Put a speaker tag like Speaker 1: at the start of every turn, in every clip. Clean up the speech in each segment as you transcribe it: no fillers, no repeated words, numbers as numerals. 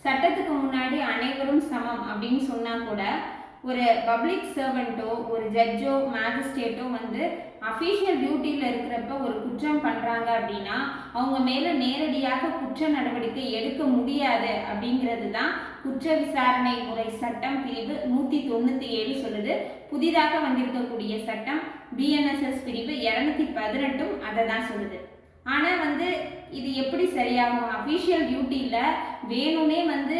Speaker 1: சட்டத்துக்கு முன்னாடி அனைவரும் சமம் அப்படின்னு சொன்னா கூட ஒரு பப்ளிக் சர்வெண்ட்டோ ஒரு ஜட்ஜோ மேஜிஸ்ட்ரேட்டோ வந்து அஃபீஷியல் டியூட்டியில் இருக்கிறப்ப ஒரு குற்றம் பண்ணுறாங்க அப்படின்னா அவங்க மேலே நேரடியாக குற்ற நடவடிக்கை எடுக்க முடியாது அப்படிங்கிறது தான் குற்ற விசாரணை முறை சட்டம் பிரிவு 197 சொல்லுது. புதிதாக வந்திருக்கக்கூடிய சட்டம் BNSS பிரிவு 218 அதை தான் சொல்லுது. ஆனால் வந்து இது எப்படி சரியாகும்? அஃபீஷியல் டியூட்டியில் வேணும்னே வந்து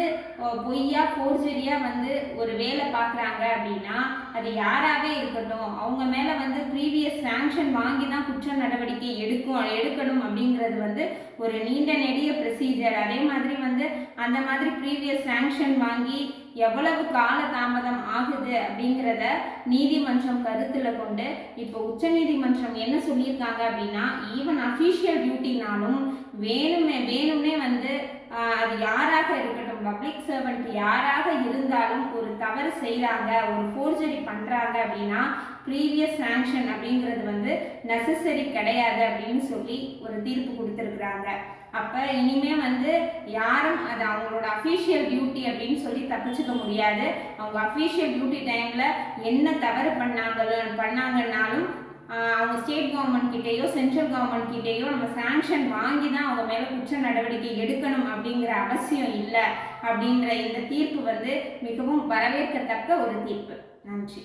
Speaker 1: பொய்யா ஃபோர்ஜரியாக வந்து ஒரு வேலை பார்க்குறாங்க அப்படின்னா அது யாராகவே இருக்கட்டும், அவங்க மேலே வந்து ப்ரீவியஸ் சாங்ஷன் வாங்கி தான் குற்ற நடவடிக்கை எடுக்கணும் அப்படிங்கிறது வந்து ஒரு நீண்ட நெடிய ப்ரொசீஜர். அதே மாதிரி வந்து அந்த மாதிரி ப்ரீவியஸ் சாங்ஷன் வாங்கி எவ்வளவு கால தாமதம் ஆகுது அப்படிங்கிறத நீதிமன்றம் கருத்தில் கொண்டு இப்போ உச்சநீதிமன்றம் என்ன சொல்லியிருக்காங்க அப்படின்னா, ஈவன் அஃபீஷியல் டியூட்டினாலும் வேணும்னே வந்து அது யாராக இருக்கட்டும், பப்ளிக் சர்வெண்ட் யாராக இருந்தாலும் ஒரு தவறு செய்கிறாங்க, ஒரு ஃபோர்ஜரி பண்ணுறாங்க அப்படின்னா ப்ரீவியஸ் சாங்ஷன் அப்படிங்கிறது வந்து நெசசரி கிடையாது அப்படின்னு சொல்லி ஒரு தீர்ப்பு கொடுத்துருக்குறாங்க. அப்போ இனிமே வந்து யாரும் அது அவங்களோட அஃபீஷியல் டியூட்டி அப்படின்னு சொல்லி தப்பிச்சுக்க முடியாது. அவங்க அஃபீஷியல் டியூட்டி டைமில் என்ன தவறு பண்ணாங்கன்னாலும் அவங்க ஸ்டேட் கவர்மெண்ட் கிட்டேயோ சென்ட்ரல் கவர்மெண்ட் கிட்டேயோ நம்ம சாங்ஷன் வாங்கி தான் அவங்க மேலே குற்ற நடவடிக்கை எடுக்கணும் அப்படிங்கிற அவசியம் இல்லை அப்படின்ற இந்த தீர்ப்பு வந்து மிகவும் வரவேற்கத்தக்க ஒரு தீர்ப்பு. நன்றி.